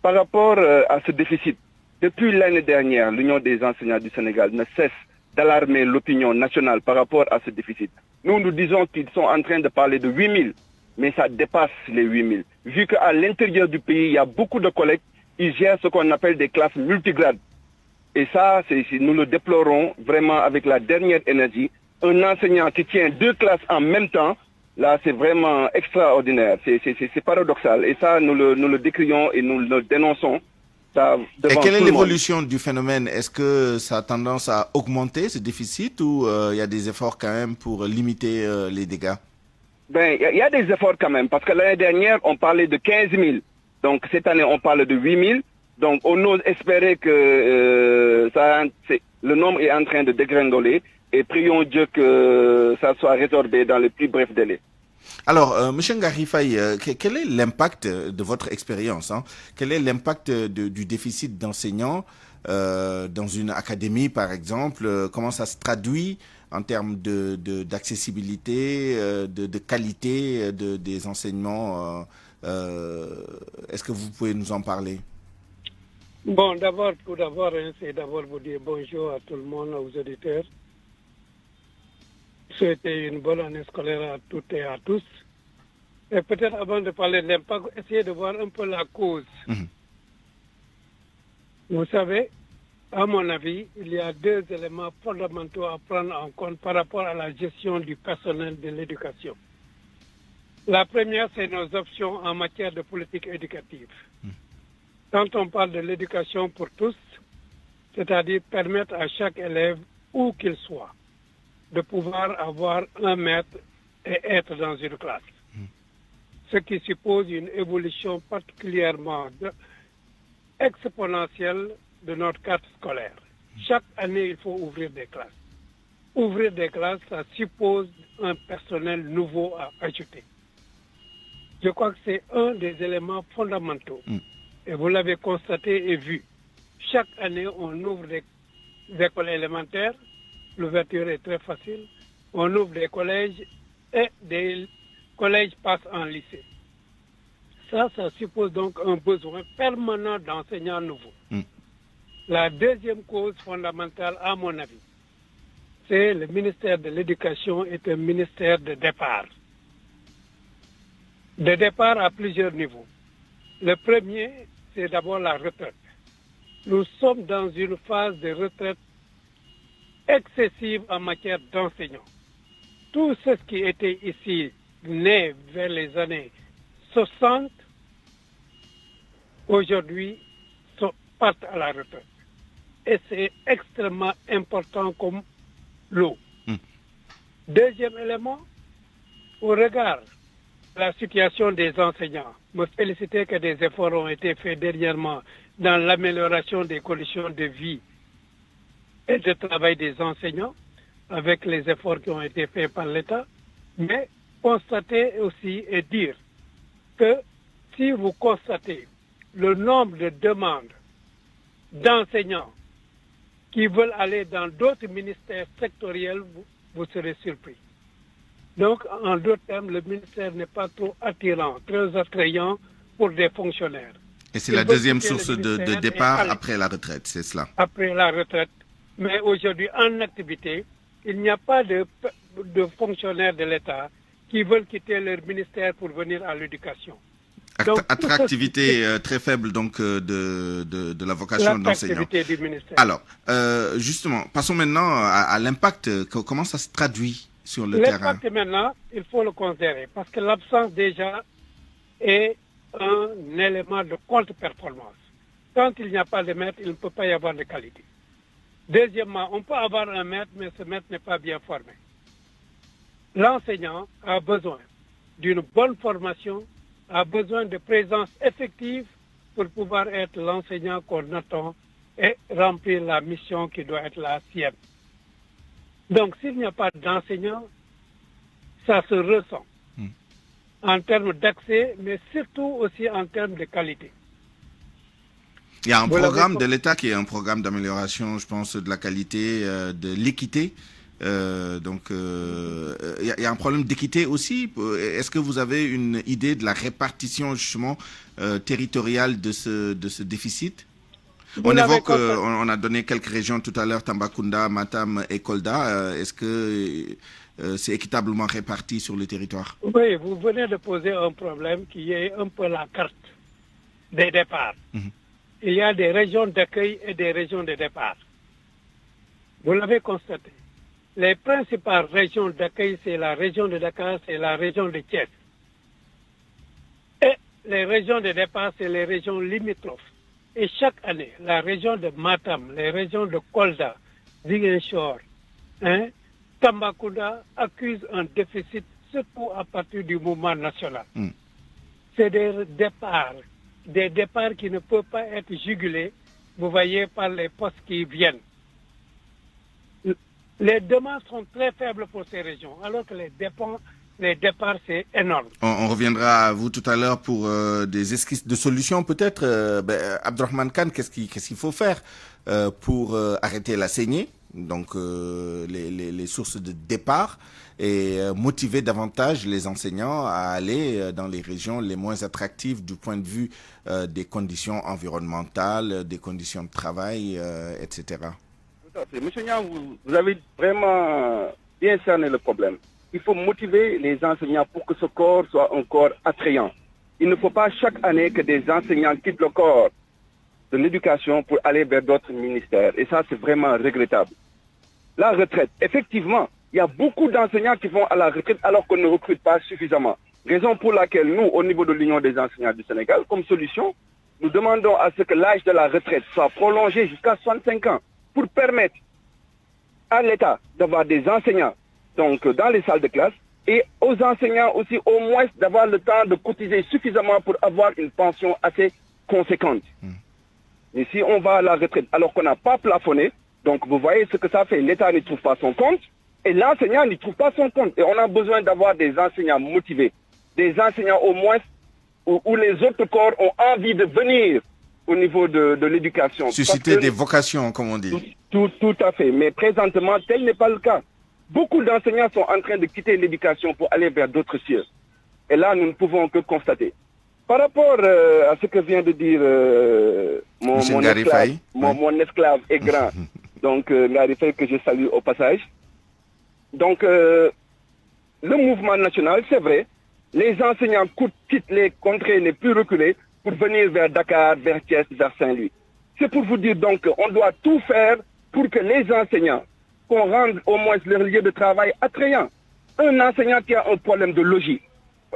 S5: Par rapport à ce déficit, depuis l'année dernière, l'Union des enseignants du Sénégal ne cesse d'alarmer l'opinion nationale par rapport à ce déficit. Nous disons qu'ils sont en train de parler de 8000. Mais ça dépasse les 8000. Vu qu'à l'intérieur du pays, il y a beaucoup de collègues, ils gèrent ce qu'on appelle des classes multigrades. Et ça, nous le déplorons vraiment avec la dernière énergie. Un enseignant qui tient 2 classes en même temps, là, c'est vraiment extraordinaire. C'est paradoxal. Et ça, nous le décrions et nous le dénonçons.
S1: Et quelle est l'évolution du phénomène? Est-ce que ça a tendance à augmenter, ce déficit, ou il y a des efforts quand même pour limiter les dégâts?
S5: Ben, il y a des efforts quand même, parce que l'année dernière, on parlait de 15 000. Donc, cette année, on parle de 8 000. Donc, on ose espérer que le nombre est en train de dégringoler et prions Dieu que ça soit résorbé dans le plus bref délai.
S1: Alors, M. Ngari Faye, quel est l'impact de votre expérience? Quel est l'impact du déficit d'enseignants dans une académie, par exemple? Comment ça se traduit en termes d'accessibilité, de qualité des enseignements? Est-ce que vous pouvez nous en parler?
S7: Bon, tout d'abord, c'est d'abord vous dire bonjour à tout le monde, aux auditeurs. Souhaiter une bonne année scolaire à toutes et à tous. Et peut-être avant de parler de l'impact, essayer de voir un peu la cause. Vous savez, à mon avis, il y a 2 éléments fondamentaux à prendre en compte par rapport à la gestion du personnel de l'éducation. La première, c'est nos options en matière de politique éducative. Quand on parle de l'éducation pour tous, c'est-à-dire permettre à chaque élève, où qu'il soit, de pouvoir avoir un maître et être dans une classe. Ce qui suppose une évolution particulièrement exponentielle de notre carte scolaire. Chaque année, il faut ouvrir des classes. Ouvrir des classes, ça suppose un personnel nouveau à ajouter. Je crois que c'est un des éléments fondamentaux. Et vous l'avez constaté et vu. Chaque année, on ouvre des écoles élémentaires. L'ouverture est très facile. On ouvre des collèges et des collèges passent en lycée. Ça suppose donc un besoin permanent d'enseignants nouveaux. La deuxième cause fondamentale, à mon avis, c'est le ministère de l'Éducation est un ministère de départ. De départ à plusieurs niveaux. Le premier, c'est d'abord la retraite. Nous sommes dans une phase de retraite excessive en matière d'enseignants. Tous ceux qui étaient ici, nés vers les années 60, aujourd'hui partent à la retraite. Et c'est extrêmement important comme l'eau. Deuxième élément, au regard de la situation des enseignants, me féliciter que des efforts ont été faits dernièrement dans l'amélioration des conditions de vie et de travail des enseignants avec les efforts qui ont été faits par l'État, mais constater aussi et dire que si vous constatez le nombre de demandes d'enseignants qui veulent aller dans d'autres ministères sectoriels, vous serez surpris. Donc, en d'autres termes, le ministère n'est pas trop attirant, très attrayant pour des fonctionnaires.
S1: Et c'est la deuxième source de départ après la retraite, c'est cela?
S7: Après la retraite. Mais aujourd'hui, en activité, il n'y a pas de fonctionnaires de l'État qui veulent quitter leur ministère pour venir à l'éducation.
S1: Attractivité très faible donc de la vocation d'enseignant.
S7: Du ministère.
S1: Alors, justement, passons maintenant à l'impact. Comment ça se traduit sur le terrain?
S7: L'impact maintenant, il faut le considérer parce que l'absence déjà est un élément de contre-performance. Quand il n'y a pas de maître, il ne peut pas y avoir de qualité. Deuxièmement, on peut avoir un maître, mais ce maître n'est pas bien formé. L'enseignant a besoin d'une bonne formation, a besoin de présence effective pour pouvoir être l'enseignant qu'on attend et remplir la mission qui doit être la sienne. Donc, s'il n'y a pas d'enseignant, ça se ressent en termes d'accès, mais surtout aussi en termes de qualité.
S1: Il y a un programme de l'État qui est un programme d'amélioration, je pense, de la qualité, de l'équité. Donc, il y a un problème d'équité aussi. Est-ce que vous avez une idée de la répartition justement territoriale de ce déficit? On évoque, on a donné quelques régions tout à l'heure, Tambacounda, Matam et Kolda. Est-ce que c'est équitablement réparti sur le territoire?
S7: Oui, vous venez de poser un problème qui est un peu la carte des départs. Il y a des régions d'accueil et des régions de départ. Vous l'avez constaté. Les principales régions d'accueil, c'est la région de Dakar, c'est la région de Thiès. Et les régions de départ, c'est les régions limitrophes. Et chaque année, la région de Matam, les régions de Kolda, Ziguinchor, Tambacounda accusent un déficit, surtout à partir du mouvement national. C'est des départs qui ne peuvent pas être jugulés, vous voyez, par les postes qui viennent. Les demandes sont très faibles pour ces régions, alors que les départs, c'est énorme.
S1: On reviendra à vous tout à l'heure pour des esquisses de solutions, peut-être. Abdourahmane Kane, qu'est-ce qu'il faut faire pour arrêter la saignée, donc les sources de départ, et motiver davantage les enseignants à aller dans les régions les moins attractives du point de vue des conditions environnementales, des conditions de travail, etc.
S5: Monsieur Niang, vous avez vraiment bien cerné le problème. Il faut motiver les enseignants pour que ce corps soit un corps attrayant. Il ne faut pas chaque année que des enseignants quittent le corps de l'éducation pour aller vers d'autres ministères. Et ça, c'est vraiment regrettable. La retraite, effectivement, il y a beaucoup d'enseignants qui vont à la retraite alors qu'on ne recrute pas suffisamment. Raison pour laquelle nous, au niveau de l'Union des enseignants du Sénégal, comme solution, nous demandons à ce que l'âge de la retraite soit prolongé jusqu'à 65 ans pour permettre à l'État d'avoir des enseignants donc dans les salles de classe et aux enseignants aussi au moins d'avoir le temps de cotiser suffisamment pour avoir une pension assez conséquente. Et si on va à la retraite alors qu'on n'a pas plafonné, donc vous voyez ce que ça fait, l'État n'y trouve pas son compte et l'enseignant n'y trouve pas son compte. Et on a besoin d'avoir des enseignants motivés, des enseignants au moins où les autres corps ont envie de venir au niveau de l'éducation.
S1: Susciter des vocations, comme on dit.
S5: Tout à fait. Mais présentement, tel n'est pas le cas. Beaucoup d'enseignants sont en train de quitter l'éducation pour aller vers d'autres cieux. Et là, nous ne pouvons que constater. Par rapport à ce que vient de dire mon esclave est grand, donc Ngari Faye, que je salue au passage. Donc, le mouvement national, c'est vrai, les enseignants quittent les contrées les plus reculées pour venir vers Dakar, vers Thiès, vers Saint-Louis. C'est pour vous dire donc qu'on doit tout faire pour que les enseignants, qu'on rende au moins leur lieu de travail attrayant. Un enseignant qui a un problème de logis,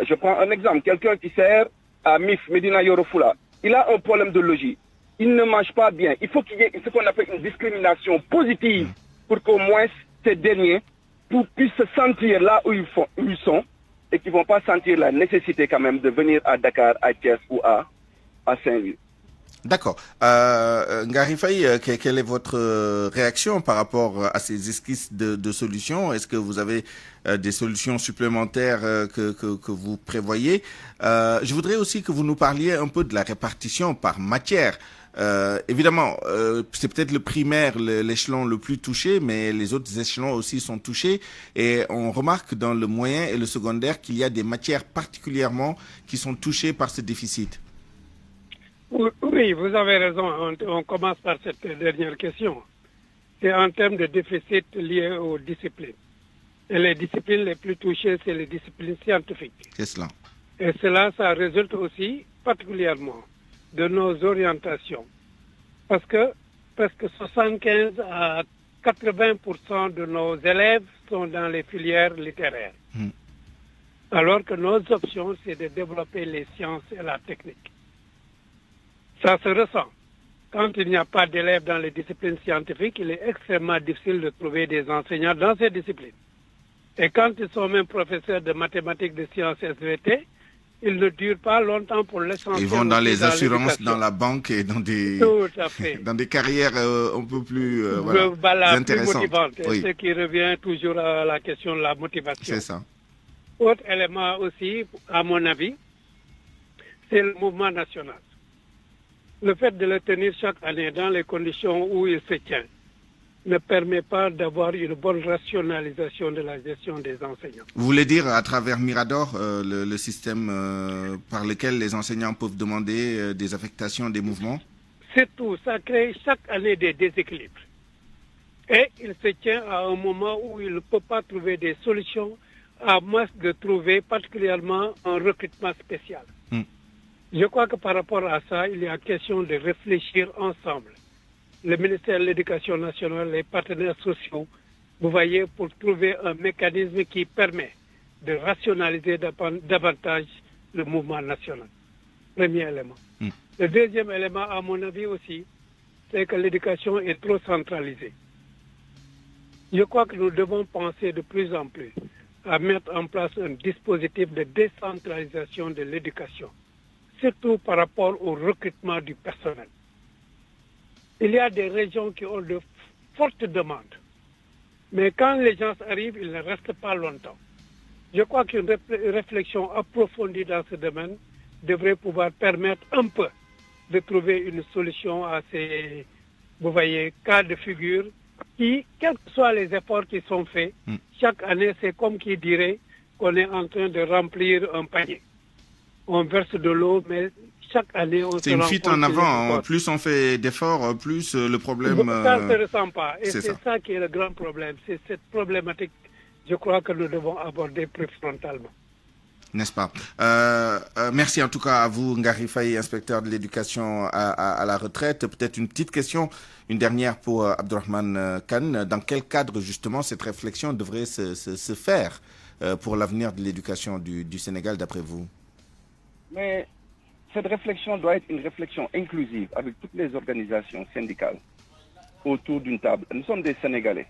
S5: je prends un exemple, quelqu'un qui sert à MIF, Medina Yoro-Fula, il a un problème de logis, il ne mange pas bien, il faut qu'il y ait ce qu'on appelle une discrimination positive pour qu'au moins ces derniers puissent se sentir là où ils sont et qu'ils ne vont pas sentir la nécessité quand même de venir à Dakar, à Thiès ou à Saint-Louis.
S1: D'accord. Ngari Faye, quelle est votre réaction par rapport à ces esquisses de solutions? Est-ce que vous avez des solutions supplémentaires que vous prévoyez? Je voudrais aussi que vous nous parliez un peu de la répartition par matière. Évidemment, c'est peut-être le primaire, l'échelon le plus touché, mais les autres échelons aussi sont touchés. Et on remarque dans le moyen et le secondaire qu'il y a des matières particulièrement qui sont touchées par ce déficit.
S7: Oui, vous avez raison. On commence par cette dernière question. C'est en termes de déficit lié aux disciplines. Et les disciplines les plus touchées, c'est les disciplines scientifiques.
S1: C'est cela.
S7: Et cela, ça résulte aussi particulièrement de nos orientations. Parce que presque 75 à 80% de nos élèves sont dans les filières littéraires. Alors que nos options, c'est de développer les sciences et la technique. Ça se ressent. Quand il n'y a pas d'élèves dans les disciplines scientifiques, il est extrêmement difficile de trouver des enseignants dans ces disciplines. Et quand ils sont même professeurs de mathématiques, de sciences SVT, ils ne durent pas longtemps pour l'essentiel.
S1: Ils vont dans les assurances, dans la banque et dans des,
S7: tout à fait.
S1: Dans des carrières un peu plus,
S7: intéressantes. Plus motivantes.
S1: Oui.
S7: Ce qui revient toujours à la question de la motivation.
S1: C'est ça.
S7: Autre élément aussi, à mon avis, c'est le mouvement national. Le fait de le tenir chaque année dans les conditions où il se tient ne permet pas d'avoir une bonne rationalisation de la gestion des enseignants.
S1: Vous voulez dire à travers Mirador, le système par lequel les enseignants peuvent demander des affectations, des mouvements?
S7: C'est tout. Ça crée chaque année des déséquilibres. Et il se tient à un moment où il ne peut pas trouver des solutions, à moins de trouver particulièrement un recrutement spécial. Je crois que par rapport à ça, il y a question de réfléchir ensemble. Le ministère de l'Éducation nationale, les partenaires sociaux, vous voyez, pour trouver un mécanisme qui permet de rationaliser davantage le mouvement national. Premier élément. Le deuxième élément, à mon avis aussi, c'est que l'éducation est trop centralisée. Je crois que nous devons penser de plus en plus à mettre en place un dispositif de décentralisation de l'éducation, surtout par rapport au recrutement du personnel. Il y a des régions qui ont de fortes demandes. Mais quand les gens arrivent, ils ne restent pas longtemps. Je crois qu'une réflexion approfondie dans ce domaine devrait pouvoir permettre un peu de trouver une solution à ces, vous voyez, cas de figure qui, quels que soient les efforts qui sont faits, chaque année, c'est comme qui dirait qu'on est en train de remplir un panier. On verse de l'eau, mais chaque année, on se rend compte...
S1: C'est une fuite en avant. Plus on fait d'efforts, plus le problème...
S7: Ça ne se ressent pas. Et c'est ça qui est le grand problème. C'est cette problématique, je crois, que nous devons aborder plus frontalement.
S1: N'est-ce pas? Merci en tout cas à vous, Ngari Faye, inspecteur de l'éducation à la retraite. Peut-être une petite question, une dernière pour Abdourahmane Kane. Dans quel cadre, justement, cette réflexion devrait se faire pour l'avenir de l'éducation du Sénégal, d'après vous?
S5: Mais cette réflexion doit être une réflexion inclusive avec toutes les organisations syndicales autour d'une table. Nous sommes des Sénégalais.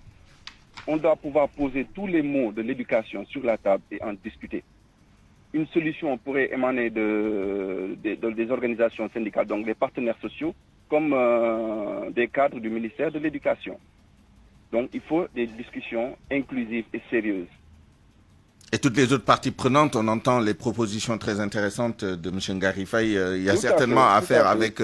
S5: On doit pouvoir poser tous les mots de l'éducation sur la table et en discuter. Une solution pourrait émaner des organisations syndicales, donc des partenaires sociaux, comme des cadres du ministère de l'Éducation. Donc il faut des discussions inclusives et sérieuses.
S1: Et toutes les autres parties prenantes, on entend les propositions très intéressantes de M. Ngari Faye. Il y a certainement à faire avec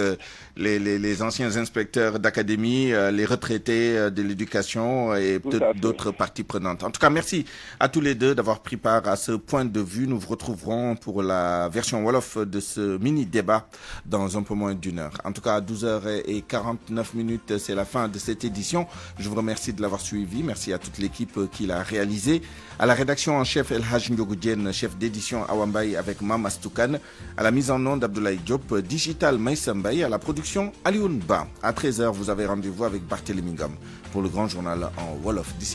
S1: les anciens inspecteurs d'académie, les retraités de l'éducation et peut-être d'autres parties prenantes. En tout cas, merci à tous les deux d'avoir pris part à ce point de vue. Nous vous retrouverons pour la version Wolof de ce mini-débat dans un peu moins d'une heure. En tout cas, à 12h49, c'est la fin de cette édition. Je vous remercie de l'avoir suivi. Merci à toute l'équipe qui l'a réalisé. À la rédaction en chef, El Haj Ndiogoudjen, chef d'édition Awambay avec Mama Stoukan, à la mise en onde d'Abdoulaye Diop, Digital Maïsambay, à la production Alioune Ba. À 13h, vous avez rendez-vous avec Barthélémy Ngam pour le grand journal en Wolof. D'ici